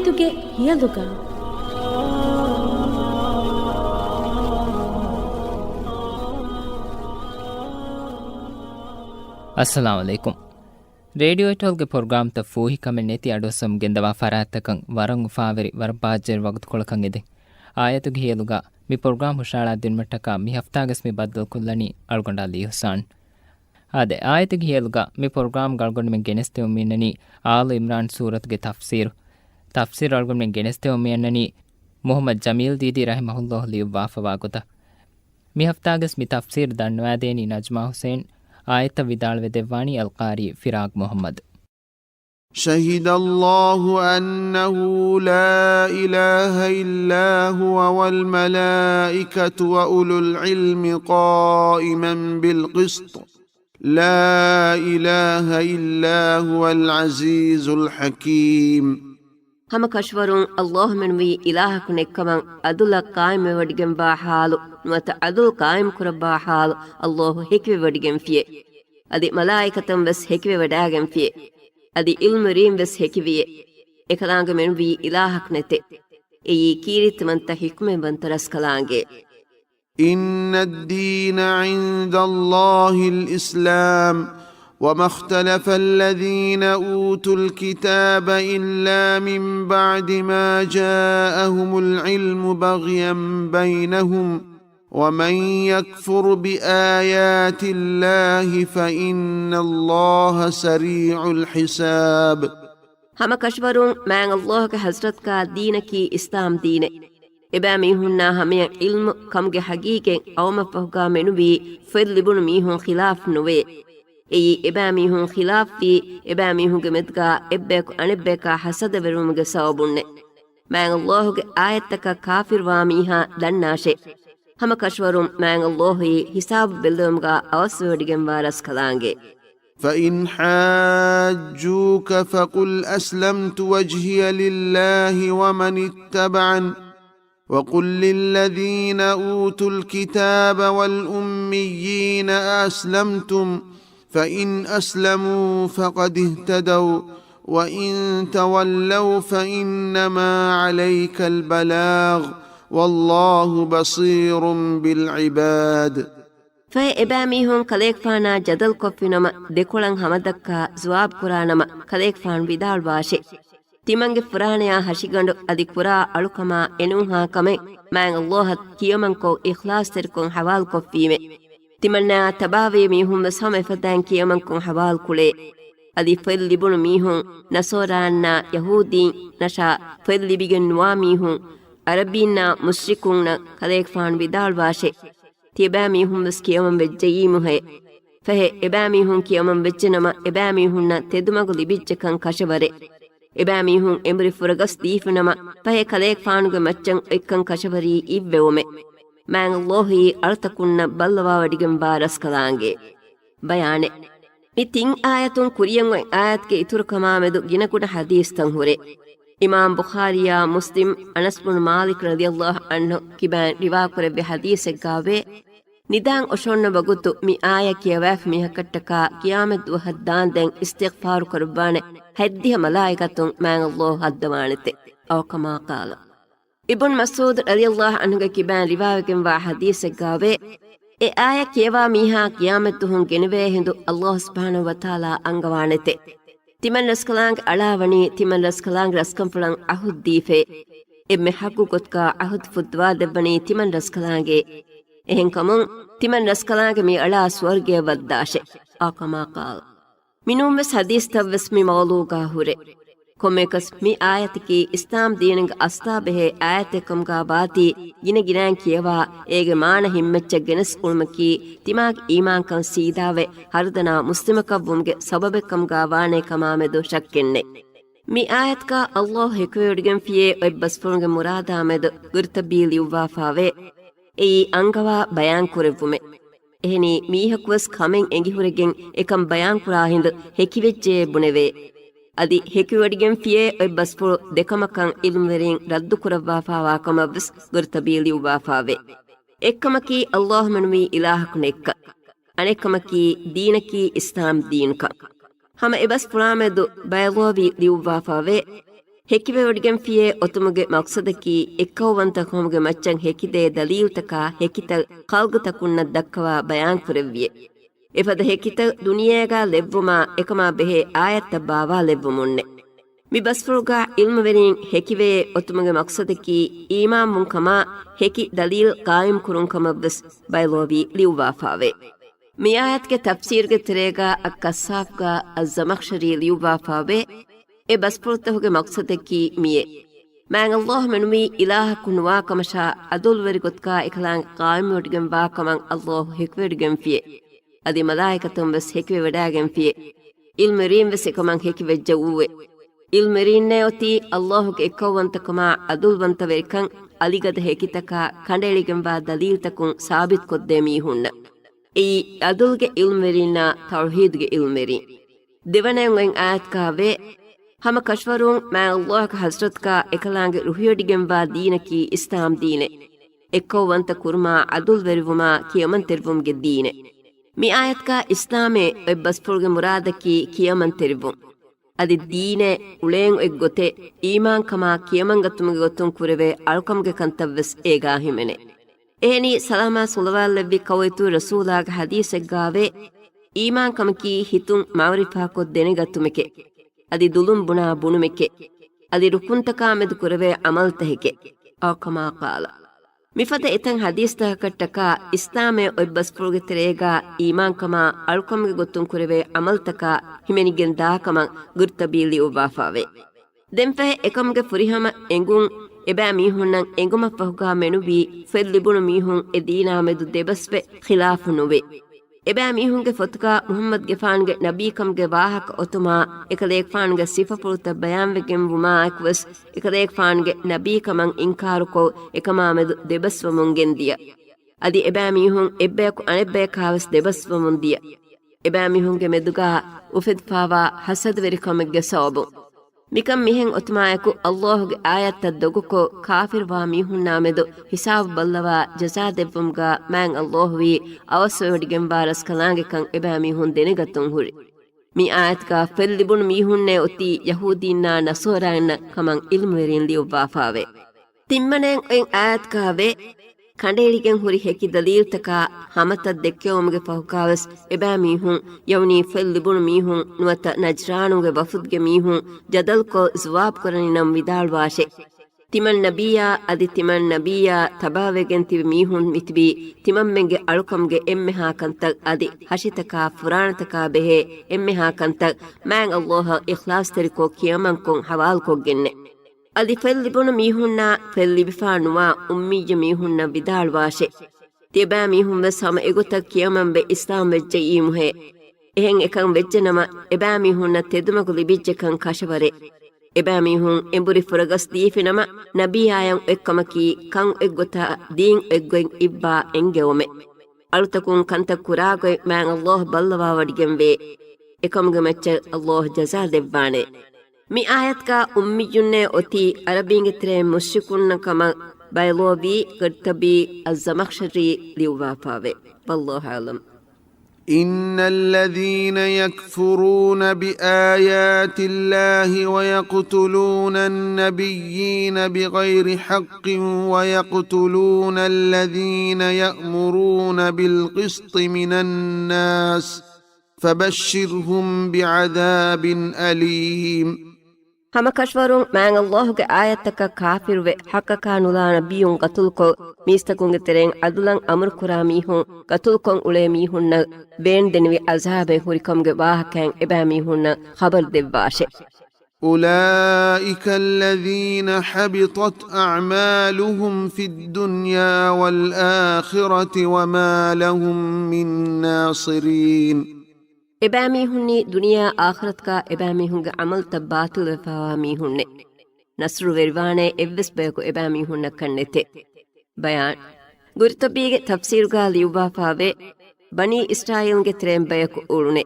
Aayathuge Hiyalugai. Assalamu alaikum. Radio ಇಟೋಲ್ಗೆ ಪ್ರೋಗ್ರಾಮ್ ತ ಫೂಹಿ ಕಮೆ ನೆತಿ ಅಡೋಸಮ್ ಗೆಂದವಾ ಫರಾತ್ತಕಂ ವರಂಗ್ ಫಾವೆರಿ ವರಬಾಜರ್ ವಗತ್ ಕೊಳಕಂ ಎದೆ ಆಯತುಗೆ ಹಿಯಲುಗ ಮಿ ಪ್ರೋಗ್ರಾಮ್ ಹುಷಾಳಾ ದಿನ್ಮಟ್ಟಕ ಮಿ ಹಫ್ತಾಗಸ್ ಮಿ ಬದ್ದಲ್ ಕುಲ್ಲನಿ ಅಳ್ಗೊಂಡಾಲಿ ಹುಸಾನ್ ಆದೆ ಆಯತುಗೆ ಹಿಯಲುಗ ಮಿ ಪ್ರೋಗ್ರಾಮ್ ಗಳ್ಗೊಂಡು ಮೆ ಗೆನೆಸ್ತೆ ಉಮ್ಮಿನನಿ ಆಲ್ ಇಮ್ರಾನ್ ಸೂರತ್ಗೆ ತಫ್ಸೀರ್ ಅಳ್ಗೊಂಡು ಮೆ ಗೆನೆಸ್ತೆ ಉಮ್ಮಿನನಿ ಮೊಹಮ್ಮದ್ ಜಮೀಲ್ ದೀದಿ ರಹಿಮಹುಲ್ಲಾಹ್ ಲಿಯು ವಾಫವಾಗುತ ಮಿ ಹಫ್ತಾಗಸ್ ಮಿ ತಫ್ಸೀರ್ ದನ್ವಾದೇನಿ ನಜ್ಮಾ ಹುಸೇನ್ آية ودال ودواني القاري فراق محمد. شهد الله أنه لا إله إلا هو والملائكة وأولو العلم قائما بالقسط لا إله إلا هو العزيز الحكيم. هم كشورون الله من وي إلهك نكمن أدل قائم ودگم با حال نوت أدل قائم كربا حال الله هكوي ودگم فيه أدي ملائكتم بس هكوي وداگم فيه أدي علم ريم بس هكوي إكلانگ من وي إلهك نت أي كيرت من تحكم بنترس كلانگ. إن الدين عند الله الإسلام وما اختلف الذين أوتوا الكتاب إلا من بعد ما جاءهم العلم بغيا بينهم ومن يكفر بآيات الله فإن الله سريع الحساب. هم كشورون مان الله كحضرت کا دين کی اسلام دين إبا ميهن همي علم كمگ حقيقة أو مفهوغا منوي فلبن ميهن خلاف نوي اي اباميهن خلاف في اباميهن گمدگا اببك انبك حسد ورمگ سوبن مان الله آيتك كافر واميها دناشي هم كشورم مان الله حساب بلدمگا اوسودگم وارس کلانگه. فإن حاجوك فقل أسلمت وجهي لله ومن اتبعن وقل للذين أوتوا الكتاب والأميين أسلمتم فإن أسلموا فقد اهتدوا وإن تولوا فإنما عليك البلاغ والله بصير بالعباد. فإباميهم كليك فانا جدل كفنما دكولن همدكا زواب قرانما كليك فان بدال باشي تيمنگ فرانيا هشيگندو ادي قرا الكما انوها كمي مان الله كيومنكو اخلاص تركون حوال كفيمه تمنى تباوي ميهم بسهم فتان كيومنكم حوال كله ادي فل لبن ميهم نصورانا يهودين نشا فل لبيگن واميهم عربينا مشركون كليك فان بدال باشي تيبا ميهم بس كيومن بجيمه فه ابا ميهم كيومن بجنما ابا ميهم تدمغ لبيجكن كشبره ابا ميهم امري فرغس ديفنما فه كليك فانغ مچن اكن كشبري ايبومه مان الله أرتكن بلوا ودگم بارس کلانگه. بيانه می تین آیتون کریان و آیت کے اتر کمامدو گنکوڑ حدیث تنہورے. امام بخاریا مسلم انس بن مالک رضی اللہ عنہ کبان روا کرے حدیث گاوے ندان اشون بگتو می آیا کیا ویف می حکٹکا قیامت و حدان دیں استغفار کربانے حدیہ ملائکتون مان اللہ حدوانتے او کما قال. ابن مسعود رضی اللہ عنہ کی بان روایتیں و حدیث گاوے اے آیا کیوا میہا قیامت ہن گنوے ہندو اللہ سبحانہ و تعالی انگوانتے تمن رسکلانگ اڑاونی تمن رسکلانگ رسکم فلان عہد دیفے ابن حقوقت کا عہد فدوا دبنی تمن رسکلانگے اہن کمون تمن رسکلانگ می اڑا سورگے وداشے آقما قال منوم بس حدیث توس می موضوع کا ہورے کومکس می آیت کی اسلام دیننگ استابه آیت کم کا باتی گن گنان کیوا ایگ مان ہمچ گنس علمکی دماغ ایمان کن سیداوے ہردنا مسلم کبومگے سبب کم کا وانے کمام دو شکنے می آیت کا اللہ ہکوڑگن فیے بس فرنگ مراد آمد گرتبیلی وافاوے ای انگوا بیان کرفومے ehni mihakwas kamen engihuregen ekam bayan kura hind hekiwejje buneve adi hekiwadigen fiye oy basfuro dekamakan ilmwerin raddu kurawwa fawa kamavs gurtabili uwafave ekkamaki allah manwi ilahakun ekka anekkamaki deenaki islam deenka hama ebas puramedu baylovi liuwafave ಹೆಕಿವೆ ಒಡ್ಗೆಂ ಫಿಯೆ ಒತುಮುಗೆ ಮಕ್ಸದಕಿ ಎಕ್ಕವಂತ ಕೊಮುಗೆ ಮಚ್ಚಂ ಹೆಕಿದೆ ದಲೀಲ್ತಕ ಹೆಕಿತ ಕಲ್ಗುತಕುನ್ನ ದಕ್ಕವ ಬಯಾನ್ ಕುರೆವ್ವಿಯೆ ಎಫದ ಹೆಕಿತ ದುನಿಯಾಗ ಲೆವ್ವುಮ ಎಕಮ ಬೆಹೆ ಆಯತ್ತ ಬಾವಾ ಲೆವ್ವುಮುನ್ನೆ ಮಿ ಬಸ್ಫುರುಗ ಇಲ್ಮುವೆರಿನ್ ಹೆಕಿವೆ ಒತುಮುಗೆ ಮಕ್ಸದಕಿ ಈಮಾನ್ ಮುಂಕಮ ಹೆಕಿ ದಲೀಲ್ ಕಾಯಿಂ ಕುರುಂಕಮವ್ವೆಸ್ ಬೈಲೋವಿ ಲಿವ್ವಾಫಾವೆ ಮಿ ಆಯತ್ಗೆ ತಫ್ಸೀರ್ಗೆ ತೆರೆಗ ಅಕ್ಕಸ್ಸಾಫ್ಗ ಅಜ್ಜಮಕ್ಷರಿ ಲಿವ್ವಾಫಾವೆ ಎ ಬಸ್ಫುರುತ್ತಹುಗೆ ಮಕ್ಸದಕಿ ಮಿಯೆ ಮ್ಯಾಂಗ್ ಅಲ್ಲಾಹ್ ಮೆನುಮಿ ಇಲಾಹ ಕುನ್ವಾ ಕಮಶಾ ಅದುಲ್ವರಿ ಗೊತ್ಕಾ ಇಕಲಾಂಗ್ ಕಾಯಿಂ ಒಡ್ಗೆಂ ವಾ ಕಮಂಗ್ ಅಲ್ಲಾಹ್ ಹೆಕ್ವೆಡ್ಗೆಂ ಫಿಯೆ ಅದಿ ಮಲಾಯಿಕತಂ ವೆಸ್ ಹೆಕಿವೆ ವಡಾಗೆಂ ಫಿಯೆ ಇಲ್ಮೆರೀಂ ವೆಸ್ ಎಕಮಂಗ್ ಹೆಕಿವೆಜ್ಜ ಊವೆ ಇಲ್ಮೆರೀನ್ನೆ ಒತಿ ಅಲ್ಲಾಹುಗೆ ಎಕ್ಕವಂತಕಮ ಅದುಲ್ವಂತ ವೆರಿಕಂ ಅಲಿಗದ ಹೆಕಿತಕ ಕಂಡೆಳಿಗೆಂ ವಾ ದಲೀಲ್ತಕುಂ ಸಾಬಿತ್ ಕೊದ್ದೆ ಮೀಹುಣ್ಣ ಈ ಅದುಲ್ಗೆ ಇಲ್ಮೆರೀನ್ನ ತೌಹೀದ್ಗೆ ಇಲ್ಮೆರೀನ್ ದಿವನೆಂಗೆಂ ಆಯತ್ಕಾವೆ ಹಮ ಕಶ್ವರುಂ ಮಾ ಅಲ್ಲಾಹ್ ಹಜ್ರತ್ಕ ಎಕಲಾಂಗೆ ರುಹಿಯಡಿಗೆಂಬ ದೀನಕಿ ಇಸ್ಲಾಂ ದೀನೆ ಎಕ್ಕವಂತ ಕುರ್ಮಾ ಅದುಲ್ ವೆರಿವುಮಾ ಕಿಯಮನ್ ತೆರ್ವುಂಗೆ ದೀನೆ ಮಿ ಆಯತ್ಕ ಇಸ್ಲಾಮೆ ಎಬ್ಬಸ್ಪುರ್ಗೆ ಮುರಾದಕಿ ಕಿಯಮನ್ ತೆರ್ವುಂ ಅದಿ ದೀನೆ ಉಳೇಂ ಎಗ್ಗೊತೆ ಈಮಾನ್ ಕಮಾ ಕಿಯಮನ್ ಗತ್ತುಮಗೆ ಗೊತ್ತುಂ ಕುರೆವೆ ಅಳ್ಕಮ್ಗೆ ಕಂತವ್ವೆಸ್ ಏಗಾ ಹಿಮೆನೆ eheni salama sulawallebbi kawaitu rasulaaga hadiseggaave ಈಮಾನ್ ಕಮಕಿ ಹಿತುಂ ಮಾವರಿಫಾ ಕೊದ್ದೆನೆ ಗತ್ತುಮೆಕೆ ಅದಿ ದುಲುಂ ಬುಣಾ ಬುಣುಮೆಕೆ ಅದಿ ರುಕುಂತಕಾ ಮೆದು ಕುರವೆ ಅಮಲ್ ತಹಿಕೆ ಅವ ಕಮಾ ಕಾಲ ಮಿಫದ ಎತಂ ಹದೀಸ್ ತಹಕಟ್ಟಕ ಇಸ್ಲಾಮೆ ಒಬ್ಬಸ್ ಪುರುಗೆ ತೆರೆಗ ಈಮಾನ್ ಕಮಾ ಅಳ್ಕೊಮ್ಗೆ ಗೊತ್ತುಂ ಕುರವೆ ಅಮಲ್ ತಕ ಹಿಮೆನಿಗೆನ್ ದಾಕಮ ಗುರ್ತಬೀಲಿ ಉಬಾಫಾವೆ ದೆಂಫೆ ಎಕಮ್ಗೆ ಫುರಿಹಮ ಎಂಗುಂ ಎಬಾ ಮೀಹುನ್ನಂ ಎಂಗುಮ ಫಹುಗಾ ಮೆನುಬಿ ಫೆಲ್ಲಿಬುಣು ಮೀಹುಂ ಎ ದೀನಾ ಮೆದು ದೆಬಸ್ವೆ ಖಿಲಾಫು ನುವೆ ಎಬಾ ಮೀಹುಂಗೆ ಫೊತ್ಕಾ ಮುಹಮ್ಮದ್ ಗೆಫಾನ್ಗೆ ನಬೀಕಮ್ಗೆ ವಾಹಕ ಒತುಮಾ ಎಕಲೇಕ್ ಫಾನ್ಗೆ ಸಿಫಪುರುತ ಬಯಾನ್ವೆಗೆಂ ವುಮಾ ಅಕ್ವಸ್ ಎಕಲೇಕ್ ಫಾನ್ಗೆ ನಬೀಕಮಂ ಇಂಕಾರುಕೋ ಎಕಮಾ ಮೆದು ದೆಬಸ್ವಮುಂಗೆಂದಿಯ ಅದಿ ಎಬಾ ಮೀಹುಂ ಎಬ್ಬೇಕು ಅಣೆಬ್ಬೇಕಾವಸ್ ದೆಬಸ್ವಮುಂದಿಯ ಎಬಾ ಮೀಹುಂಗೆ ಮೆದುಗಾ ಉಫೆದ್ಫಾವಾ ಹಸದ್ ವೆರಿಕಮೆಗ್ಗೆ ಸೋಬು ಮಿಕಂ ಮಿಹೆಂ ಒತುಮಾಯಕು ಅಲ್ಲಾಹುಗೆ ಆಯತ್ತ ದೊಗುಕೋ ಕಾಫಿರ್ವಾ ಮೀಹುನ್ನಾ ಮೆದು ಹಿಸಾಬ್ ಬಲ್ಲವಾ ಜಜಾ ದೆವ್ವಂಗ ಮ್ಯಾಂಗ್ ಅಲ್ಲಾಹುವಿ ಅವಸ್ವಡಿಗೆಂ ಬಾರಸ್ ಕಲಾಂಗೆ ಕಂ ಎಬಾ ಮೀಹುನ್ ದೆನೆಗತ್ತುಂ ಹುರಿ ಮಿ ಆಯತ್ಕ ಫೆಲ್ಲಿಬುಣು ಮೀಹುನ್ನೆ ಒತಿ ಯಹೂದೀನ್ನಾ ನಸೋರಾಯನ್ನ ಕಮಂ ಇಲ್ಮುವೆರಿನ್ ಲಿಯುವಾಫಾವೆ ತಿಮ್ಮನೆಂ ಎಂ ಆಯತ್ಕಾವೆ ಕಂಡೇಳಿಗೆಂ ಹುರಿ ಹೆಕಿ ದಲೀಲ್ತಕ ಹಮತದ್ ದೆಕ್ಕೆವಮಗೆ ಫಹುಕಾವಸ್ ಎಬಾ ಮೀಹುಂ ಯೌನಿ ಫೆಲ್ಲಿಬುಣು ಮೀಹುಂ ನುವತ ನಜ್ರಾನುಗೆ ವಫುದ್ಗೆ ಮೀಹುಂ ಜದಲ್ಕೊ ಜವಾಬ್ ಕೊರನಿ ನಂ ವಿದಾಳ್ವಾಶೆ ತಿಮನ್ ನಬಿಯಾ ಅದಿ ತಿಮನ್ ನಬಿಯಾ ತಬಾವೆಗೆನ್ ತಿವಿ ಮೀಹುಂ ಮಿತಿಬಿ ತಿಮಮ್ಮೆಂಗೆ ಅಳುಕಮ್ಗೆ ಎಮ್ಮೆ ಹಾಕಂತಕ್ ಅದಿ ಹಶಿತಕ ಫುರಾಣತಕ ಬೆಹೆ ಎಮ್ಮೆ ಹಾಕಂತಕ್ ಮ್ಯಾಂಗ್ ಅಲ್ಲಾಹ ಇಖ್ಲಾಸ್ ತೆರಿಕೋ ಕಿಯಮಂಕೊಂ ಹವಾಲ್ ಕೊಗ್ಗೆನ್ನೆ ಅದಿ ಫೆಲ್ಲಿಬುಣು ಮೀಹುನ್ನ ಫೆಲ್ಲಿಬಿಫಾನುವಾ ಉಮ್ಮಿಯ ಮೀಹುನ್ನ ವಿದಾಳ್ವಾಶೆ ತಿಬಾ ಮೀಹುಂ ವೆಸ್ ಹಮ ಎಗುತಕ್ ಕಿಯಮಂಬೆ ಇಸ್ಲಾಂ ವೆಜ್ಜೆ ಈಮುಹೆ ಎಹೆಂ ಎಕಂ ವೆಜ್ಜೆ ನಮ ಎಬಾ ಮೀಹುನ್ನ ತೆದುಮಗು ಲಿಬಿಜ್ಜೆ ಕಂ ಕಶವರೆ ಎಬಾ ಮೀಹುಂ ಎಂಬುರಿ ಫುರಗಸ್ ದೀಫಿ ನಮ ನಬಿಯಾಯಂ ಎಕ್ಕಮಕಿ ಕಂ ಎಗ್ಗೊತ ದೀನ್ ಎಗ್ಗೊಂ ಇಬ್ಬಾ ಎಂಗೆವೊಮೆ ಅಳುತಕುಂ ಕಂತಕ್ ಕುರಾಗೊಯ್ ಮ್ಯಾಂಗ್ ಅಲ್ಲಾಹ್ ಬಲ್ಲವಾ ವಡಿಗೆಂವೆ ಎಕಮ್ಗೆ ಮೆಚ್ಚ ಅಲ್ಲಾಹ್ ಜಜಾ ದೆವ್ವಾನೆ ಮಿ ಆಯತ್ಕ ಉಮ್ಮಿಯುನ್ನೆ ಒತಿ ಅರಬಿಂಗೆ ತ್ರೆ ಮುಶ್ರಿಕುನ್ನ ಕಮ ಬೈಲೋವಿ ಕರ್ತಬಿ ಅಜ್ಜಮಕ್ಷರಿ ಲಿವ್ವಾಫಾವೆ ವಲ್ಲಾಹು ಅಲಂ إن الذين يكفرون بآيات الله ويقتلون النبيين بغير حق ويقتلون الذين يأمرون بالقسط من الناس فبشرهم بعذاب أليم ಹಮ ಕಶ್ವರುಂ ಮ್ಯಾಂಗ್ ಅಲ್ಲಾಹುಗೆ ಆಯತ್ತಕ ಕಾಫಿರುವೆ ಹಕ್ಕಕಾ ನುಲಾ ನಬಿಯುಂ ಕತುಲ್ಕೊ ಮೀಸ್ತಕುಂಗೆ ತೆರೆಂ ಅದುಲಂ ಅಮರ್ ಕುರಾ ಮೀಹುಂ ಕತುಲ್ಕೊಂ ಉಳೆ ಮೀಹುನ್ನ ಬೇನ್ ದೆನಿವಿ ಅಜಾಬೆ ಹುರಿಕಂಗೆ ವಾಹಕಂ ಎಬಾ ಮೀಹುನ್ನ ಖಬರ್ ದೆವ್ವಾಶೆ أولئك الذين حبطت أعمالهم في الدنيا والآخرة وما لهم من ناصرين ಎಬಾ ಮೀಹುನ್ನಿ ದುನಿಯಾ ಆಖರತ್ಕ ಎಬಾ ಮೀಹುಂಗೆ ಅಮಲ್ ತಬ್ಬಾತುಲ್ ವೆಫಾವಾ ಮೀಹುನ್ನೆ ನಸ್ರು ವೆರಿವಾನೆ ಎವ್ವೆಸ್ ಬಯಕು ಎಬಾ ಮೀಹುನ್ನ ಕಣ್ಣೆತೆ ಬಯಾನ್ ಗುರ್ತಬೀಗೆ ತಫ್ಸೀರುಗಾ ಲಿಯುಬಾಫಾವೆ ಬನಿ ಇಸ್ರಾಯಿಲ್ಗೆ ತ್ರೆಂ ಬಯಕು ಉಳುನೆ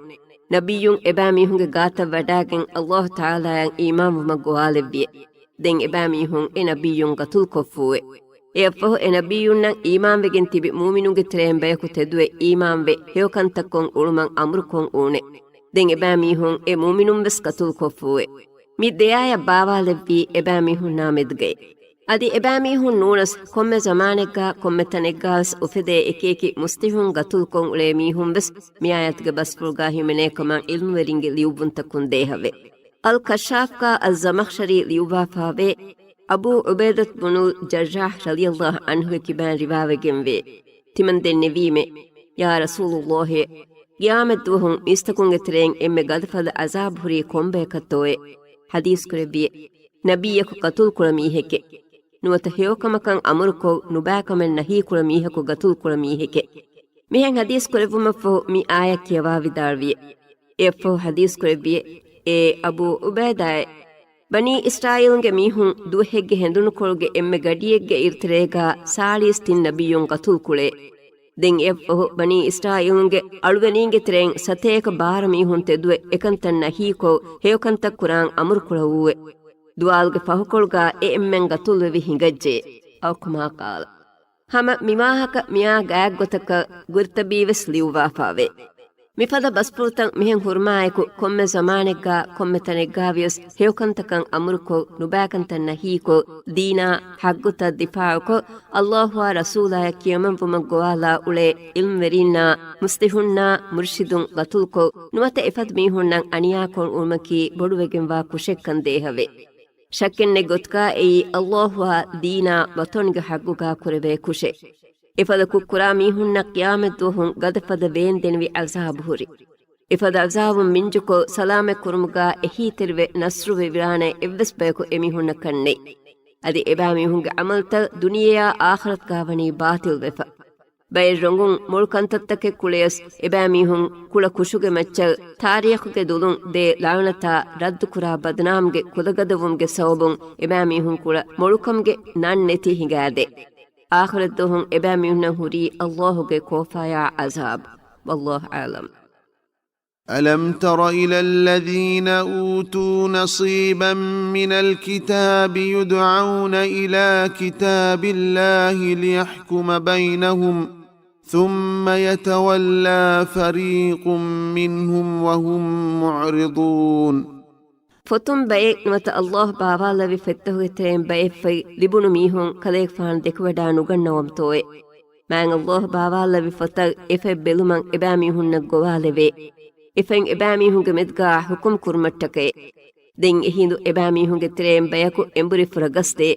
ನಬಿಯುಂ ಎಬಾ ಮೀಹುಂಗೆ ಗಾತ ವಡಾಗೆನ್ ಅಲ್ಲಾಹ್ ತಾಲಾಯಂ ಈಮಾನ್ ವುಮ ಗುವಾಲೆವ್ವಿಯೆ ದೆನ್ ಎಬಾ ಮೀಹುಂ ಎ ನಬಿಯುಂ ಗತುಲ್ ಕೊಫ್ಫುವೆ ಎಫ್ಫಹು ಎ ನಬಿಯುನ್ನಂ ಈಮಾನ್ ವೆಗೆನ್ ತಿಬಿ ಮೂಮಿನುಗೆ ತ್ರೆಂ ಬಯಕು ತೆದುವೆ ಈಮಾನ್ ವೆ ಹೇವಕಂತಕ್ಕೊಂ ಉಳುಮಂ ಅಮೃಕೊಂ ಊಣೆ ದೆನ್ ಎಬಾ ಮೀಹುಂ ಎ ಮೂಮಿನುಂ ವೆಸ್ ಗತುಲ್ ಕೊಫ್ಫುವೆ ಮಿ ದೇಯಾಯ ಬಾವಾಲೆವ್ವಿ ಎಬಾಮಿಹುನ್ ನಾಮೆದ್ಗೆ ಅದಿ ಎಬಾಮಿಹುನ್ ನೂನಸ್ ಕೊಮ್ಮೆ ಜಮಾನೆಗ್ಗ ಕೊಮ್ಮೆ ತನೆಗ್ಗಾಸ್ ಉಫೆದೆ ಎಕೇಕಿ ಮುಸ್ತಿಹುನ್ ಗತುಲ್ ಕೊಂ ಉಳೆ ಮೀಹುನ್ ಬೆಸ್ ಮಿಯಾಯತ್ಗೆ ಬಸ್ಫುಲ್ಗಾ ಹಿಮೆನೆ ಕಮನ್ ಇಲ್ಮುವೆರಿಂಗೆ ಲಿಯುಬುಂತಕುನ್ ದೇಹವೆ ಅಲ್ ಕಶಾಫ್ಕಾ ಅಲ್ ಜಮಖ್ಶರಿ ಲಿಯುಬಾಫಾವೆ ಅಬೂ ಉಬೇದತ್ ಬುನುಲ್ ಜರ್ರಾಹ್ ರಲಿಯಲ್ಲಾಹ್ ಅನ್ಹುಗೆ ಕಿಬಾನ್ ರಿವಾವೆಗೆಂವೆ ತಿಮನ್ ನೆವೀಮೆ ಯಾ ರಸೂಲುಲ್ಲಾಹೆ ಗಿಯಾಮೆದ್ದುಹುನ್ ಮಿಸ್ತಕುಂಗೆ ತೆರೆಂ ಎಮ್ಮೆ ಗದಫದ ಅಜಾಬ್ ಹುರಿ ಕೊಂಬೆ ಕತ್ತೋಯೆ ಹದೀಸ್ ಕುರೆಬಿಯೆ ನಬಿಯಕು ಕತುಲ್ ಕುಳ ಮೀಹೆಕೆ ನುವತ ಹೇವಕಮಕಂ ಅಮರುಕೊ ನುಬಾಕಮೆನ್ ನಹೀ ಕುಳ ಮೀಹಕು ಗತುಲ್ ಕುಳ ಮೀಹೆಕೆ ಮಿಹೆಂ ಹದೀಸ್ ಕುರೆಬುಮಫೋ ಮಿ ಆಯಕ್ ಕಿಯವಾ ವಿದಾಳ್ವಿಯೆ ಎಫೋ ಹದೀಸ್ ಕುರೆಬಿಯೆ ಎ ಅಬೂ ಉಬೈದಾಯ್ ಬನಿ ಇಸ್ರಾಯಿಲ್ಗೆ ಮೀಹುಂ ದುಹೆಗ್ಗೆ ಹೆಂದುನು ಕೊಳುಗೆ ಎಮ್ಮೆ ಗಡಿಯೆಗ್ಗೆ ಇರ್ತಿರೇಗ ಸಾಳೀಸ್ ತಿನ್ ನಬಿಯುಂ ಗತುಲ್ ಕುಳೆ ದೆಂ ಎಫೋ ಬನಿ ಇಸ್ರಾಯಿಲ್ಗೆ ಅಳುವೆನೀಂಗೆ ತೆರೆಂ ಸತೇಕ ಬಾರ ಮೀಹುಂ ತೆದುವೆ ಎಕಂತನ್ ನಹೀ ಕೊ ಹೇವಕಂತಕ್ ಕುರಾಂ ಅಮರುಕುಳವುವೆ ದುವಾಲ್ಗೆ ಫಹುಕೊಳ್ಗ ಎಮ್ಮೆಂ ಗತುಲ್ವೆವಿ ಹಿಂಗಜ್ಜೆ ಔಕುಮಾ ಕಾಲ ಹಮ ಮಿಮಾಹಕ ಮಿಯಾ ಗಾಯಕ್ ಗೊತಕ ಗುರ್ತಬೀವೆಸ್ ಲಿಯುವಾಫಾವೆ ಮಿಫದ ಬಸ್ಪುರ್ತಂ ಮಿಹೆಂ ಹುರ್ಮಾಯಕು ಕೊಮ್ಮೆ ಜಮಾನೆಗ್ಗ ಕೊಮ್ಮೆ ತನೆಗ್ಗಾವಿಯಸ್ ಹೇವಕಂತಕಂ ಅಮರುಕೊ ನುಬಾಕಂತನ್ನ ಹೀಕೊ ದೀನಾ ಹಗ್ಗುತ ದಿಫಾವುಕೊ ಅಲ್ಲಾಹುವ ರಸೂಲಾಯ ಕಿಯಮಂ ಪುಮ ಗೋವಾಲಾ ಉಳೆ ಇಲ್ಮ್ವೆರಿನ್ನ ಮುಸ್ತಿಹುನ್ನ ಮುರ್ಷಿದುಂ ಗತುಲ್ಕೊ ನುವತೆ ಎಫದ್ ಮೀಹುನ್ನಂ ಅಣಿಯಾಕೊಳ್ ಉಳ್ಮಕಿ ಬೊಡುವೆಗೆಂವಾ ಕುಶೆಕ್ಕಂ ದೇಹವೆ ಶಕ್ಕೆನ್ನೆ ಗೊತ್ಕಾ ಎಯಿ ಅಲ್ಲಾಹುವ ದೀನಾ ವತೊನ್ಗೆ ಹಗ್ಗುಗಾ ಕುರೆವೆ ಕುಶೆ ಇಫದ ಕುಕ್ಕುರಾ ಮೀಹುನ್ನ ಕಿಯಾಮೆದ್ದುಹುಂ ಗದಫದ ವೇಂದೆನ್ವಿ ಅಜಾಬ್ ಹುರಿ ಇಫದ ಅಜಾಬುಂ ಮಿಂಜುಕೊ ಸಲಾಮೆ ಕುರುಮುಗಾ ಎಹೀ ತೆರುವೆ ನಸ್ರುವೆ ವಿರಾಣೆ ಎವ್ವೆಸ್ ಬಯಕು ಎಮಿಹುನ್ನ ಕಣ್ಣೆ ಅದಿ ಎಬಾ ಮೀಹುಂಗೆ ಅಮಲ್ತ ದುನಿಯೆಯ ಆಖರತ್ಗಾವಣಿ ಬಾತಿಲ್ ವೆಫ ಬೈ ರೊಂಗುಂ ಮುಳ್ಕಂತತ್ತಕ್ಕೆ ಕುಳೆಯಸ್ ಎಬಾ ಮೀಹುಂ ಕುಳ ಕುಶುಗೆ ಮಚ್ಚಲ್ ತಾರಿಯಖುಗೆ ದುಲುಂ ದೇ ಲಾಣತಾ ರದ್ದು ಕುರಾ ಬದನಾಮ್ಗೆ ಕುಲಗದವುಂಗೆ ಸೌಬುಂ ಎಬಾ ಮೀಹುಂ ಕುಳ ಮುಳುಕಂಗೆ ನನ್ ನೆತಿ ಹಿಂಗಾದೆ ಆಖರತ್ತುಹುಂ ಎಬಾ ಮೀಹುನ್ನ ಹುರಿ ಅಲ್ಲಾಹುಗೆ ಕೋಫಾಯ ಅಜಾಬ್ ವಲ್ಲಾಹು ಆಲಂ ألم تر إلى الذين أوتوا نصيبا من الكتاب يدعون إلى كتاب الله ليحكم بينهم ثم يتولى فريق منهم وهم معرضون ಫೊತುಂ ಬಯೆಕ್ ನವತ ಅಲ್ಲಾಹ್ ಬಾವಾಲವಿ ಫೆತ್ತಹುಗೆ ತೆರೆಂ ಬಯೆಫೈ ಲಿಬುನು ಮೀಹುಂ ಕಲೇಕ್ ಫಾನ್ ದೆಕುವಡಾ ನುಗನ್ನವಂ ತೋಯೆ ಮ್ಯಾಂಗ್ ಅಲ್ಲಾಹ್ ಬಾವಾಲವಿ ಫೊತಗ್ ಎಫೆ ಬೆಲುಮಂ ಎಬಾ ಮೀಹುನ್ನ ಗೋವಾಲೆವೆ ಎಫೆಂ ಎಬಾ ಮೀಹುಂಗೆ ಮೆದ್ಗಾ ಹುಕುಂ ಕುರ್ಮಟ್ಟಕೆ ದೆಂ ಎಹಿಂದು ಎಬಾ ಮೀಹುಂಗೆ ತೆರೆಂ ಬಯಕು ಎಂಬುರಿ ಫುರಗಸ್ದೆ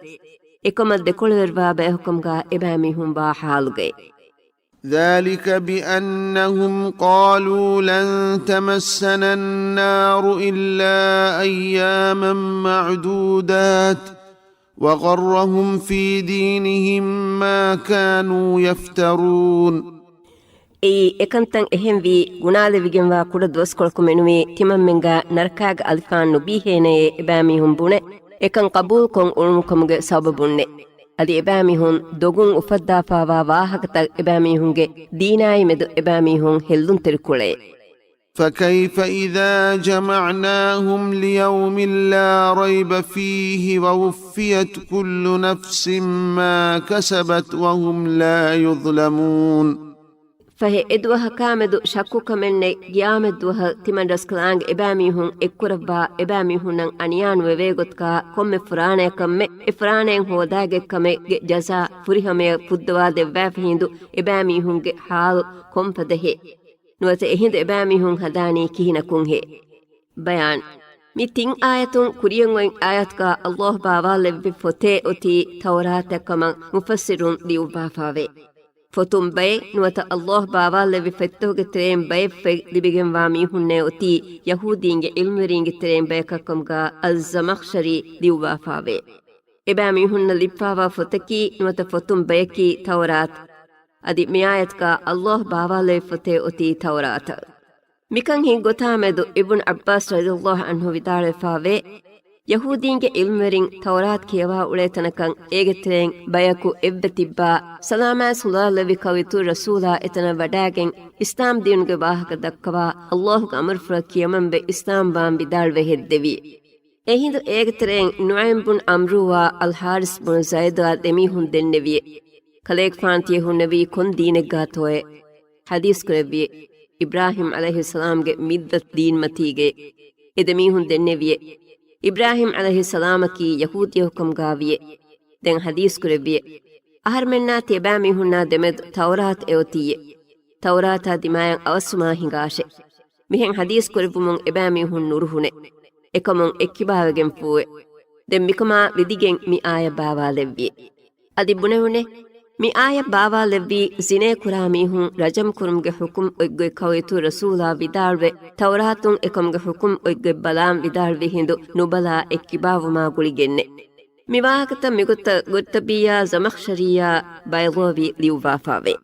ಎಕೊಮ ದೆಕೊಳವೆರ್ವಾ ಬಯಹುಕಂಗಾ ಎಬಾ ಮೀಹುಂ ಬಾ ಹಾಲುಗೆ ذلك بأنهم قالوا لن تمسنا النار إلا أياما معدودات وغرهم في دينهم ما كانوا يفترون ಈ ಎಕಂತಂ ಎಹೆಂವಿ ಗುಣಾಲೆವಿಗೆಂವಾ ಕುಡ ದೋಸ್ಕೊಳಕು ಮೆನುವೆ ತಿಮಮ್ಮೆಂಗ ನರಕಾಗ ಅಲ್ಫಾನ್ ನುಬೀಹೇನೆಯೇ ಎಬಾಮಿಹುಂ ಬುಣೆ ಎಕಂ ಕಬೂಲ್ ಕೊಂ ಉಳ್ಮುಕಮುಗೆ ಸಬಬುಣ್ಣೆ ಅದಿ ಎಬಾಮಿಹುಂ ದೊಗುಂ ಉಫದ್ದಾಫಾವಾ ವಾಹಕತ ಎಬಾಮಿಹುಂಗೆ ದೀನಾಯಿ ಮೆದು ಎಬಾಮಿಹುಂ ಹೆಲ್ಲುಂ ತೆರುಕುಳೆ فكيف إذا جمعناهم ليوم لا ريب فيه ووفيت كل نفس ما كسبت وهم لا يظلمون ಫಹೆ ಎದುವಹ ಕಾಮೆದು ಶಕ್ಕು ಕಮೆನ್ನೆ ಗ್ಯಾಮೆದುವಹ ತಿಮನ್ ರಸ್ಕಲಾಂಗ್ ಎಬಾಮಿಹುಂ ಎಕ್ಕುರವ್ವಾ ಎಬಾಮಿಹುನ್ನಂ ಅನಿಯಾನ್ ವೆವೇಗೊತ್ಕಾ ಕೊಮ್ಮೆ ಫುರಾಣೆ ಕಮ್ಮೆ ಎ ಫುರಾಣೆಂ ಹೋದಾಗೆ ಕಮೆಗೆ ಜಸಾ ಫುರಿಹಮೆಯ ಪುದ್ದವಾ ದೆವ್ವಾಫ ಹಿಂದು ಎಬಾಮಿಹುಂಗೆ ಹಾಲು ಕೊಂಪದಹೆ ನುವತೆ ಎಹಿಂದು ಎಬಾಮಿಹುಂ ಹದಾನಿ ಕಿಹಿನಕುಂ ಹೆ ಬಯಾನ್ ಮಿ ತಿಂ ಆಯತುಂ ಕುರಿಯಂಗೊಯ್ ಆಯತ್ಕಾ ಅಲ್ಲಾಹ್ ಬಾವಾ ಲೆವ್ವಿ ಫೊತೆ ಒತಿ ತೌರಾತ ಕಮಂ ಮುಫಸ್ಸಿರುಂ ದಿಯುಬಾಫಾವೆ ಫೊತುಂ ಬೈ ನುವತ ಅಲ್ಲಾಹ್ ಬಾವಾಲೆವಿ ಫೆತ್ತೋಗೆ ತೆರೆಂ ಬೈ ಫೆ ಲಿಬಿಗೆಂ ವಾಮಿ ಹುನ್ನೆ ಒತಿ ಯಹೂದೀಂಗೆ ಇಲ್ಮರಿಂಗೆ ತೆರೆಂ ಬೈಕಕ್ಕಂಗ ಅಲ್ ಜಮಖ್ಶರಿ ದಿಯುವಾಫಾವೆ ಎಬಾಮಿ ಹುನ್ನ ಲಿಪ್ಫಾವಾ ಫೊತಕಿ ನುವತ ಫೊತುಂ ಬೈಕಿ ತೌರಾತ್ ಅದಿ ಮಿಯಾಯತ್ಕ ಅಲ್ಲಾಹ್ ಬಾವಾಲೆವಿ ಫೊತೆ ಒತಿ ತೌರಾತ್ ಮಿಕಂ ಹಿ ಗೊತಾಮೆದು ಇಬ್ನ್ ಅಬ್ಬಾಸ್ ರಲಿಯಲ್ಲಾಹು ಅನ್ಹು ವಿದಾಳೆಫಾವೆ ಯಹೂದೀಂಗೆ ಇಲ್ಮರಿಂ ತೌರಾತ್ ಕಿಯವಾ ಉಳೇತನಕಂ ಏಗೆತ್ರೆಂ ಬಯಕು ಎವ್ವೆ ತಿಬ್ಬಾ ಸಲಾಮಾ ಸುಲಾಲವಿ ಕವಿತು ರಸೂಲಾ ಎತನ ವಡಾಗೆಂ ಇಸ್ಲಾಂ ದೀನುಗೆ ವಾಹಕ ದಕ್ಕವಾ ಅಲ್ಲಾಹುಗೆ ಅಮರ್ಫುರ ಕಿಯಮಂಬೆ ಇಸ್ಲಾಂ ಬಾಂ ಬಿದಾಳ್ವೆ ಹೆದ್ದೆವಿ ಎಹಿಂದು ಏಗೆತ್ರೆಂ ನುಐಮ್ ಬುನ್ ಅಮ್ರುವಾ ಅಲ್ ಹಾರಿಸ್ ಬುನ್ ಝೈದಾ ದೆಮಿಹುಂ ದೆನ್ನೆವಿಯೆ ಕಲೇಕ್ ಫಾಂತಿಯ ಹುನ್ನವಿ ಕೊನ್ ದೀನೆಗ್ಗಾತೋಯೆ ಹದೀಸ್ ಕುರೆವಿಯೆ ಇಬ್ರಾಹಿಂ ಅಲೈಹಿಸ್ಸಲಾಂಗೆ ಮಿದ್ದತ್ ದೀನ್ ಮತೀಗೆ ಎದೆಮಿಹುಂ ದೆನ್ನೆವಿಯೆ ಇಬ್ರಾಹಿಂ ಅಲೈಹಿ ಸಲಾಮಕಿ ಯಹೂದಿಯಹುಕಂ ಗಾವಿಯೆ ದೆನ್ ಹದೀಸ್ ಕುರೆಬಿಯೆ ಅಹರ್ಮೆನ್ನಾ ತೆಬಾಮಿ ಹುನ್ನಾ ದೆಮೆದ್ ತೌರಾತ್ ಎವತಿಯೆ ತೌರಾತಾ ದಿಮಾಯಂ ಅವಸ್ಸುಮಾ ಹಿಂಗಾಶೆ ಮಿಹೆನ್ ಹದೀಸ್ ಕುರೆಬುಮುನ್ ಎಬಾಮಿ ಹುನ್ ನುರುಹುನೆ ಎಕಮುನ್ ಎಕ್ಕಿಬಾವೆಗೆನ್ ಪೂವೆ ದೆನ್ ಮಿಕಮಾ ವಿದಿಗೆನ್ ಮಿ ಆಯ ಬಾವಾಲೆವ್ವಿಯೆ ಅದಿ ಬುಣೆಹುನೆ ಮಿ ಆಯ ಬಾವಾಲೆವ್ವಿ ಜಿನೇ ಕುರಾಮಿ ಹುನ್ ರಜಂ ಕುರುಮ್ಗೆ ಹುಕುಂ ಒಯ್ಗೆ ಕವಿತು ರಸೂಲಾ ವಿದಾಳ್ವೆ ತೌರಾತುನ್ ಎಕಮ್ಗೆ ಹುಕುಂ ಒಯ್ಗೆ ಬಲಾಂ ವಿದಾಳ್ವೆ ಹಿಂದು ನುಬಲಾ ಎಕ್ಕಿಬಾವುಮಾ ಗುಳಿಗೆನ್ನೆ ಮಿವಾಹಕತ ಮಿಗುತ್ತ ಗುತ್ತಬಿಯಾ ಜಮಖ್ಶರಿಯಾ ಬೈಗೋವಿ ಲಿಯುವಾಫಾವೆ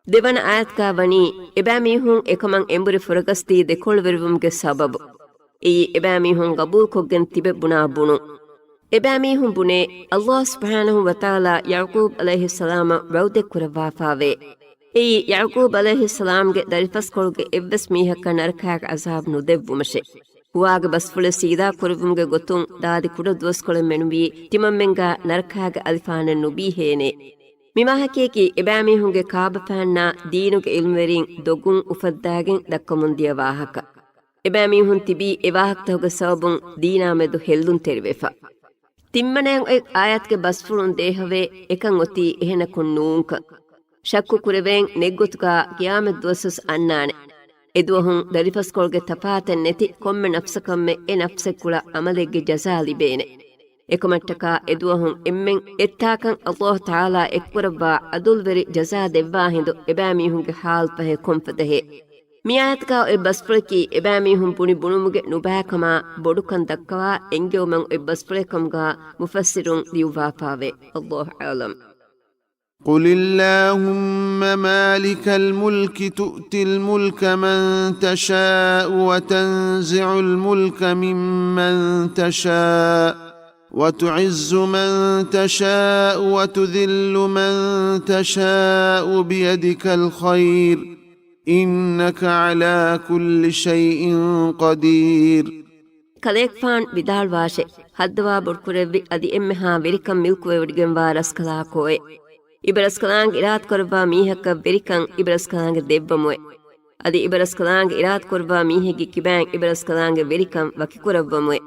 දෙවන ආයත්කා වනී එබෑමීහුන් එකමං එඹුරි ෆුරගස්තී දෙකොල්වෙරුවුම්ගේ සබබු. එයි එබෑමීහුන් ගබූල් කොග්ගෙන් තිබෙබ්බුනා බුණු. එබෑමීහුන් බුණේ අල්ලාහ් සුබ්හානහු වතාලා යඅකූබ් අලයිහිස්සලාම රවුදෙක් කුරවාෆාවේ. එයි යඅකූබ් අලයිහිස්සලාම්ගේ දරිෆස්කොල්ගේ එව්වස් මීහක්ක නරකාග අසාබ් නුදෙව්වුමෂේ. ಹುವಾಗ ಬಸ್ಫುಳ ಸೀದಾ ಕುರುವುಮ್ಗೆ ಗೊತ್ತುಂ ದಾದಿ ಕುಡ ದುವಸ್ಕೊಳೆ ಮೆನುಬಿ ತಿಮಮ್ಮೆಂಗ ನರಕಾಗ ಅಲ್ಫಾನೆ ನುಬಿ ಹೇನೆ. ಮಿಮಾಹಕೇಕಿ ಎಬಾಮೀಹುಂಗೆ ಕಾಬಫಾನ್ನ ದೀನುಗೆ ಇಲ್ಮೆರಿಂ ದೊಗುಂ ಉಫದ್ದಾಗೆಂ ದಕ್ಕಮುಂದಿಯ ವಾಹಕ ಎಬಾಮೀಹುನ್ ತಿಬಿ ಎವಾಹಕ್ತಹುಗೆ ಸವಬುಂ ದೀನಾಮೆದು ಹೆಲ್ಲುಂ ತೆರಿವೆಫ ತಿಮ್ಮನೆಯಂ ಎ ಆಯತ್ಗೆ ಬಸ್ಫುಳುನ್ ದೇಹವೆ ಎಕಂ ಒತಿ ಎಹೆನ ಕುನ್ನೂಂಕ ಶಕ್ಕು ಕುರೆವೆಂ ನೆಗ್ಗೊತುಗ ಕಿಯಾಮೆದ್ ದುವಸಸ್ ಅನ್ನಾನೆ ಎದುವಹುಂ ದರಿಫಸ್ಕೊಳ್ಗೆ ತಫಾತೆನ್ ನೆತಿ ಕೊಮ್ಮೆ ನಫ್ಸಕಮ್ಮೆ ಎ ನಫ್ಸೆಕ್ಕುಳ ಅಮಲೆಗ್ಗೆ ಜಜಾ ಲಿಬೇನೆ ಎಕಮಟ್ಟಕ ಎದುವಹುಂ ಎಮ್ಮೆಂ ಎತ್ತಾಕಂ ಅಲ್ಲಾಹ್ ತಾಲಾ ಎಕ್ವರವ್ವಾ ಅದುಲ್ವೆರಿ ಜಜಾ ದೆವ್ವಾ ಹಿಂದು ಎಬಾಮೀಹುಂಗೆ ಹಾಲ್ ಪಹೆ ಕೊಂಫದಹೆ ಮಿಯಾಯತ್ಕ ಎ ಬಸ್ಫುಳಕಿ ಎಬಾಮೀಹುಂ ಪುಣಿ ಬುಣುಮುಗೆ ನುಬಾಕಮ ಬೊಡುಕಂ ದಕ್ಕವಾ ಎಂಗೆವಮಂ ಎ ಬಸ್ಫುಳಕಂಗ ಮುಫಸ್ಸಿರುಂ ಲಿಯುವಾಫಾವೆ ಅಲ್ಲಾಹ್ ಆಲಂ قل اللهم مالك الملك تؤتي الملك من تشاء وتنزع الملك ممن تشاء وتعز من تشاء وتذل من تشاء بيدك الخير إنك على كل شيء قدير ಕಲೇಕ್ ಫಾನ್ ವಿದಾಳ್ ವಾಶೆ ಹದ್ದವಾ ಬುಡ್ಕುರೆವ್ವಿ ಅದಿ ಎಮ್ಮೆಹಾ ವೆರಿಕಂ ಮಿಲ್ಕುವೆ ವಿಡಿಗೆಂ ವಾರಸ್ ಕಲಾಕೋಯೆ ಇಬರಸ್ ಕಲಾಂಗ್ ಇರಾತ್ ಕೊರ್ವಾ ಮೀಹಕ್ಕ ವೆರಿಕಂ ಇಬರಸ್ ಕಲಾಂಗ್ ದೆವ್ವಮುವೆ ಅದಿ ಇಬರಸ್ ಕಲಾಂಗ್ ಇರಾತ್ ಕೊರ್ವಾ ಮೀಹೆಗಿ ಕಿಬ್ಯಾಂಗ್ ಇಬರಸ್ ಕಲಾಂಗ್ ವೆರಿಕಂ ವಕಿಕುರವ್ವಮುವೆ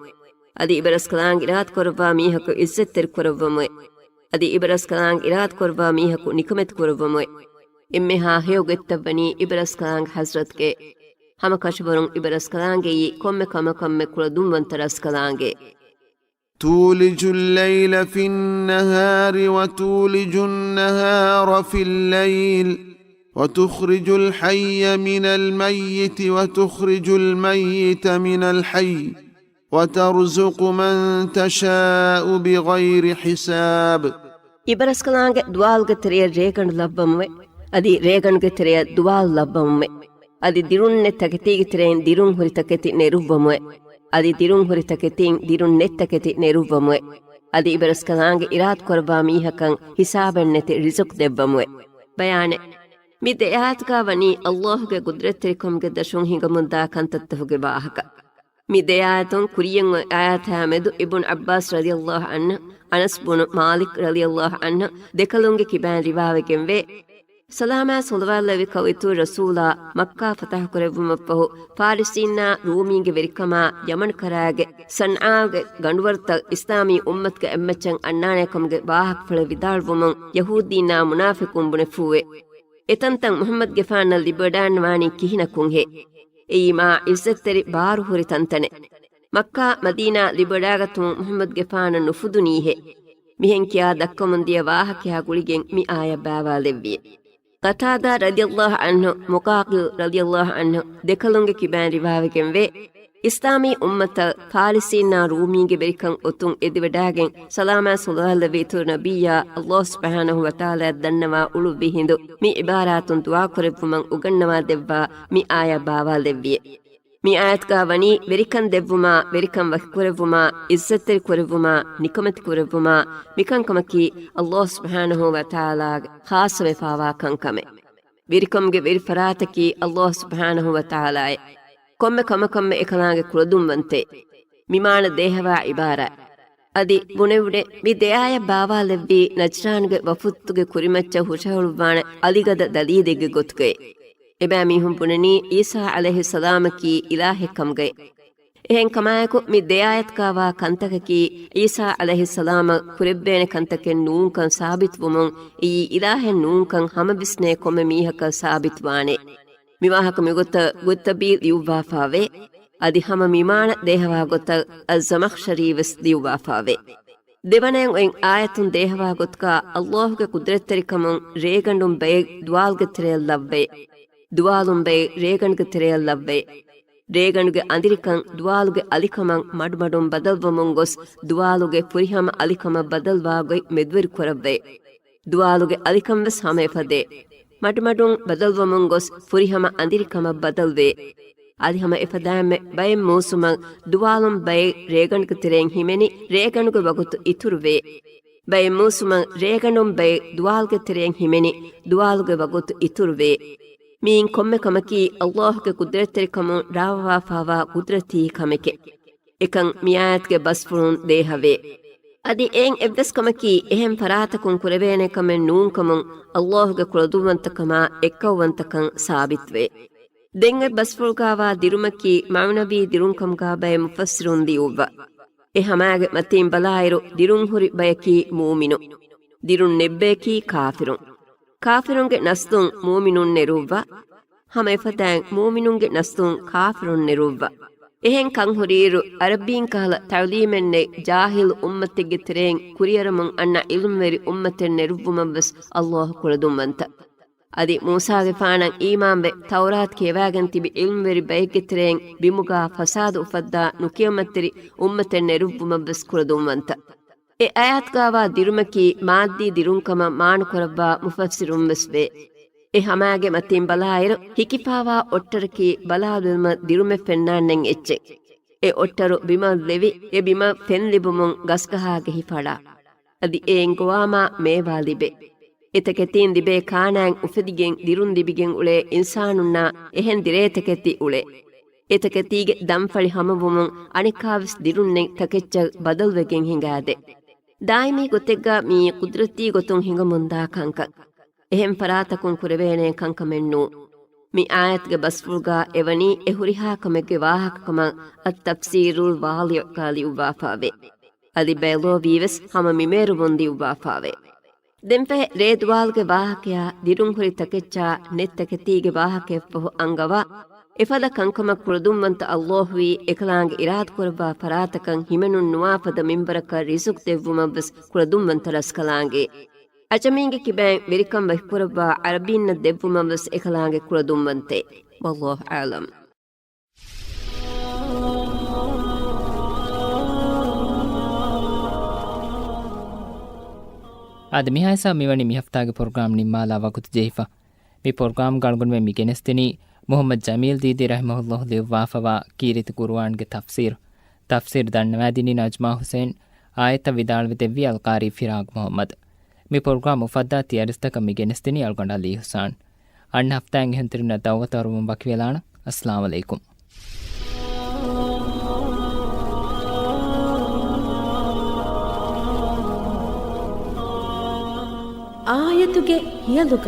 ಅದಿ ಇಬರಸ್ ಕಲಾಂಗ್ ಇರಾತ್ ಕೊರ್ವಾ ಮೀಹಕು ಇಜ್ಜೆತ್ತೆರ್ ಕೊರವ್ವಮುವೆ ಅದಿ ಇಬರಸ್ ಕಲಾಂಗ್ ಇರಾತ್ ಕೊರ್ವಾ ಮೀಹಕು ನಿಕಮೆತ್ ಕೊರವ್ವಮುವೆ ಎಮ್ಮೆಹಾ ಹೇಯೊಗೆತ್ತವ್ವನಿ ಇಬರಸ್ ಕಲಾಂಗ್ ಹಜ್ರತ್ಗೆ ಹಮ ಕಶಬರುಂ ಇಬರಸ್ ಕಲಾಂಗೆ ಈ ಕೊಮ್ಮೆ ಕಮಕಮ್ಮೆ ಕುಳ ದುಂವಂತರಸ್ ಕಲಾಂಗೆ تولج الليل في النهار وتولج النهار في الليل وتخرج الحي من الميت وتخرج الميت من الحي وترزق من تشاء بغير حساب ಇಬರಸ್ ಕಲಾಂಗೆ ದ್ವಾಲ್ಗೆ ತೆರೆಯ ರೇಗಣ್ ಲಬ್ಬಮುವೆ ಅದಿ ರೇಗಣ್ಗೆ ತೆರೆಯ ದ್ವಾಲ್ ಲಬ್ಬಮುವೆ ಅದಿ ದಿರುಣ್ಣೆ ತಗೆತಿಗೆ ತೆರೆಯನ್ ದಿರುಂ ಹುರಿತಕೆತಿ ನೆರುವ್ವಮುವೆ ಅದಿ ದಿರುಂ ಹುರಿತಕೆತಿನ್ ದಿರುಂ ನೆತ್ತಕೆತಿ ನೆರುವ್ವಮುವೆ ಅದಿ ಇಬರಸ್ ಕಲಾಂಗೆ ಇರಾತ್ ಕೊರ್ಬಾ ಮೀಹಕಂ ಹಿಸಾಬೆಣ್ಣೆತಿ ರಿಜುಕ್ ದೆವ್ವಮುವೆ ಬಯಾನೆ ಮಿ ದೆಯಾತ್ಕಾ ವನಿ ಅಲ್ಲಾಹುಗೆ ಗುದ್ರೆತ್ತೆರಿಕೊಮ್ಗೆ ದಶುಂ ಹಿಂಗಮುಂದಾ ಕಂತತ್ತಹುಗೆ ವಾಹಕ ಮಿ ದೆಯಾತುನ್ ಕುರಿಯಂ ಆಯಾತಾಮೆದು ಇಬ್ನ್ ಅಬ್ಬಾಸ್ ರಲಿಯಲ್ಲಾಹು ಅನ್ಹು ಅನಸ್ ಬುನು ಮಾಲಿಕ್ ರಲಿಯಲ್ಲಾಹು ಅನ್ಹು ದೆಕಲುಂಗೆ ಕಿಬಾನ್ ರಿವಾವೆಗೆಂವೆ ಸಲಾಮಾ ಸೊಲವಾಲ್ಲವಿ ಕವಿತು ರಸೂಲಾ ಮಕ್ಕಾ ಫತಹ ಕೊರೆವುಮಪ್ಪಹು ಫಾರಿಸೀನ್ನಾ ರೂಮೀಗೆ ವೆರಿಕಮ ಯಮನ್ ಕರಾಗೆ ಸನ್ಆಗೆ ಗಂಡುವರ್ತ ಇಸ್ಲಾಮಿ ಉಮ್ಮತ್ಗೆ ಎಮ್ಮೆಚ್ಚಂ ಅಣ್ಣಾಣೆಕಮ್ಗೆ ವಾಹಕ್ ಫಳ ವಿದಾಳ್ವುಮಂ ಯಹೂದೀನಾ ಮುನಾಫಿಕುಂ ಬುನೆಫುವೆ ಎತಂತಂ ಮುಹಮ್ಮದ್ ಗೆಫಾನ್ನಲ್ ಲಿಬಡಾನ್ ವಾಣಿ ಕಿಹಿನ ಕುಂಹೆ ಎಯಿ ಮಾ ಇಸ್ಸೆತ್ತೆರಿ ಬಾರು ಹುರಿ ತಂತನೆ ಮಕ್ಕಾ ಮದೀನಾ ಲಿಬಡಾಗತುಂ ಮುಹಮ್ಮದ್ ಗೆಫಾನ ನುಫುದು ನೀಹೆ ಮಿಹೆನ್ ಕಿಯಾ ದಕ್ಕಮುಂದಿಯ ವಾಹಕ್ಯಾ ಗುಳಿಗೆಂ ಮಿ ಆಯ ಬಾವಾಲೆವ್ವಿಯೆ ಕತಾದಾ ರದಿಯಲ್ಲಾಹು ಅನ್ಹು ಮುಕಾಕಿಲ್ ರದಿಯಲ್ಲಾಹು ಅನ್ಹು ದೆಕಲುಂಗೆ ಕಿಬಾನ್ ರಿವಾವೆಗೆಂವೆ ಇಸ್ಲಾಮಿ ಉಮ್ಮತ ಫಾರಿಸೀನ್ನಾ ರೂಮೀಗೆ ಬೆರಿಕಂ ಒತುಂ ಎದಿವಡಾಗೆಂ ಸಲಾಮಾ ಸಲ್ಲಲ್ಲಾಹು ನಬಿಯ ಅಲ್ಲಾಹ್ ಸುಬ್ಹಾನಹು ವ ತಆಲಾ ದನ್ನವಾ ಉಳುವಿ ಹಿಂದು ಮಿ ಇಬಾರಾತುನ್ ದುಆ ಕೊರೆವುಮಂ ಉಗನ್ನವಾ ದೆವ್ವಾ ಮಿ ಆಯ ಬಾವಾಲೆವ್ವಿಯೆ ಮಿ ಆಯತ್ಕಾ ವನಿ ವೆರಿಕಂ ದೆವ್ವುಮಾ ವೆರಿಕಂ ವಕಿಕೊರೆವುಮಾ ಇಜ್ಜತ್ತೆರಿ ಕೊರೆವುಮಾ ನಿಕಮತಿ ಕೊರೆವುಮಾ ಮಿಕಂಕಮಕಿ ಅಲ್ಲಾಹ್ ಸುಬ್ಹಾನಹು ವ ತಆಲಾ ಖಾಸವೆ ಫಾವಾ ಕಂಕಮೆ ವಿರಿಕಂಗೆ ವೆರಿ ಫರಾತಕಿ ಅಲ್ಲಾಹ್ ಸುಬ್ಹಾನಹು ವ ತಆಲಾಯೆ ಕೊಮ್ಮೆ ಕಮಕಮ್ಮೆ ಎಕಲಾಂಗೆ ಕುಳದುಂವಂತೆ ಮಿಮಾಣ ದೇಹವಾ ಇಬಾರ ಅದಿ ಬುಣೆವುಡೆ ಮಿ ದೇಯಾಯ ಬಾವಾಲೆವ್ವಿ ನಜ್ರಾನ್ಗೆ ವಫುತ್ತುಗೆ ಕುರಿಮಚ್ಚ ಹುಷಹುಳುವಾಣ ಅಲಿಗದ ದಲೀದೆಗೆ ಗೊತ್ತುಗೆ ಎಬಾಮೀಹುಂ ಪುಣನಿ ಈಸಾ ಅಲೈಹಿ ಸಲಾಮಕಿ ಇಲಾಹೆ ಕಮ್ಗೆ ehen kamayaku mi deyayat kawa kantakaki Isa alayhi salam kurebbene kantaken nuun kan sabit wumun iyi ilahen nuun kan hamabisne komme mihaka sabit wane miwahaka migota guttabi liuwa fave adi hama mimana dehawa gota az-zamakhshari ves liuwa fave දෙවනයෙන් ඔයින් ආයතුන් දේහවා ගොත්කා අල්ලාහුගේ කුදරත්තරikkamun රේගණ්ඩුම් බේ දුවාල්ගේ තරෙල් ලබ්වේ දුවාලුම් බේ රේගණ්ගේ තරෙල් ලබ්වේ රේගණ්ගේ අඳිරිකන් දුවාලුගේ අලිකමන් මඩුමඩුම් බදල්වමුන් ගොස් දුවාලුගේ පුරිහම අලිකම බදල්වාගොයි මෙද්වරි කරබ්වේ දුවාලුගේ අලිකම් වෙස් හමේපදේ මඩුමඩුම් බදල්වමුන් ගොස් පුරිහම අඳිරිකම බදල්වේ අදිහම එපදාමෙ බයෙන් මූසුමන් දුවාලුම් බයි රේගණ්ක තිරෙන් හිමෙනි රේගණුක වගුතු ඉතුරුවේ බයෙන් මූසුමන් රේගණුම් බයි දුවාල්ගේ තිරෙන් හිමෙනි දුවාලුගේ වගුතු ඉතුරුවේ මීන් කොම්මෙ කමකි අල්ලාහ්ගේ කුදරත්තරikkamun රාවවා ෆාවා කුදරතී කමෙකෙ එකන් මියාත්ගේ බස්ෆුරුන් දේහවේ අදි එන් එබ්දස් කමකි එහෙම් පරාතකුන් කුරවේනේ කමෙන් නූන් කමුන් අල්ලාහ්ගේ කුලදුවන්තකමා එක්කවන්තකන් සාබිත්වේ දෙංගෙ බස්ෆුල්ගාවා දිරුමකි මවනබී දිරුන්කම්ගා බය මුෆස්සිරුන් දියුව එ හමාගේ මතින් බලායිරු දිරුන් හුරි බයකි මූමිනු දිරුන් නෙබ්බේකි කාෆිරුන්ගේ නස්තුන් මූමිනුන් නෙරුව හම එපතෑන් මූමිනුන්ගේ නස්තුන් කාෆිරුන් නෙරුව එහෙන් කං හුරීරු අරබීන් කහල තවලීමෙන්නේ ජාහිල් උම්මතිගේ තරෙන් කුරියරමුන් අන්න ඉල්ම්වෙරි උම්මතෙන් නෙරුවුමබස් අල්ලාහ් කුලදුම්වන්ත අදි ಮೂಸಾಗೆ ಫಾಣಂ ಈಮಾಂಬೆ ತೌರಾತ್ ಕೇವಾಗನ್ ತಿಬಿ ಇಲ್ಮ್ವೆರಿ ಬೈಕೆತ್ರೆಂ ಬಿಮುಗಾ ಫಸಾದ್ ಉಫದ್ದಾ ನುಕಿಯಮತ್ತಿರಿ ಉಮ್ಮತೆನ್ ನೆರುಬ್ಬುಮಬ್ಬಸ್ ಕುರದುಂವಂತ ಎ ಆಯಾತ್ಗಾವಾ ದಿರುಮಕಿ ಮಾದ್ದಿ ದಿರುಂಕಮ ಮಾಣು ಕೊರಬ್ಬಾ ಮುಫಸ್ಸಿರುಂ ವೆಸ್ವೆ ಎ ಹಮಾಗೆ ಮತ್ತಿಂ ಬಲಾಯಿರು ಹಿಕಿಪಾವಾ ಒಟ್ಟರಕಿ ಬಲಾದುಲ್ಮ ದಿರುಮೆ ಫೆನ್ನಾಣ್ಣೆಂ ಎಚ್ಚೆ ಎ ಒಟ್ಟರು ಬಿಮ ಲೆವಿ ಎ ಬಿಮ ಫೆನ್ ಲಿಬುಮುಂ ಗಸ್ಕಹಾಗೆ ಹಿಫಳಾ ಅದಿ ಏಂ ಗೋವಾಮಾ ಮೇವಾ ಲಿಬೆ එතකෙතින් දිබේ කානෑන් උපදිගෙන් දිරුන් දිබිගෙන් උලේ ඉන්සානුන්නා එහෙන් දිරේතකෙති උලේ එතකෙතිගේ දම්ෆලි හමවුමුන් අනිකාවිස් දිරුන්නෙන් තකෙච්ච බදල්වෙගෙන් හිඟාදේ දායිමී ගොතෙග්ගා මී කුදරතී ගොතුන් හිඟමුන්දා කංක එහෙන් පරාතකුන් කුරවේනේ කංකමෙන්නු මී ආයත්ගේ බස්ෆුල්ගා එවනී එහුරිහා කමෙගේ වාහකකම අත්-තෆ්සීරුල් වාලිය කාලි උවාෆාවේ අදි බේලෝ වීවස් හම මිමේරු බොන්දි උවාෆාවේ ದೆಂಪೆ ರೇದ್ವಾಲ್ಗೆ ವಾಹಕೆಯ ದಿರುಂಹುರಿ ತಕೆಚ್ಚಾ ನೆತ್ತಕೆತೀಗೆ ವಾಹಕೆ ಪಹು ಅಂಗವ ಎಫದ ಕಂಕಮ ಕುಳದುಂವಂತ ಅಲ್ಲಾಹುವಿ ಎಕಲಾಂಗೆ ಇರಾದ್ ಕೊರಬಾ ಫರಾತಕಂ ಹಿಮೆನುನ್ ನುವಾಫದ ಮಿಂಬರಕ ರಿಸುಕ್ ದೆವ್ವುಮಬ್ಬಸ್ ಕುಳದುಂವಂತ ರಸ್ಕಲಾಂಗೆ ಅಚಮೀಂಗೆ ಕಿಬ್ಯಾಂ ವೆರಿಕಂ ವಹಿಪುರಬಾ ಅರಬೀನ್ನ ದೆವ್ವುಮಬ್ಬಸ್ ಎಕಲಾಂಗೆ ಕುಳದುಂವಂತೆ ವಲ್ಲಾಹ್ ಆಲಂ ಆದ ಮಿಹಾಯ್ಸಾ ಮಿವಣಿ ಮಿಹಫ್ತಾಗೆ ಪ್ರೋಗ್ರಾಮ್ ನಿಮ್ಮಾಲಾ ವಕುತ್ ಜೈಫಾ ಮಿ ಪ್ರೋಗ್ರಾಮ್ ಗಳಗುನ್ವೆ ಮಿಗೆನೆಸ್ತಿನಿ ಮೊಹಮ್ಮದ್ ಜಮೀಲ್ ದೀದಿ ರಹಿಮಹುಲ್ಲಾಹ್ ಲಿವ್ವಾಫವಾ ಕೀರಿತ ಕುರ್ಆನ್ಗೆ ತಫ್ಸೀರ್ ದಣ್ಣವಾದಿನಿ ನಜ್ಮಾ ಹುಸೇನ್ ಆಯತ ವಿದಾಳ್ವೆ ದೆವ್ವಿ ಅಲ್ಕಾರಿ ಫಿರಾಗ್ ಮೊಹಮ್ಮದ್ ಮಿ ಪ್ರೋಗ್ರಾಮ್ ಮುಫದ್ದಾ ತಿಯರಿಸ್ತಕ ಮಿಗೆನೆಸ್ತಿನಿ ಅಲ್ಗೊಂಡ ಅಲಿ ಹುಸಾನ್ ಅಣ್ಣ ಹಫ್ತಾಂಗೆ ಹಂತಿರಿನ ದವತರುಂ ಬಕ್ವೆಲಾಣ ಅಸ್ಸಲಾಮು ಅಲೈಕುಂ ಆಯತುಗೆ ಹಿಯಲುಗ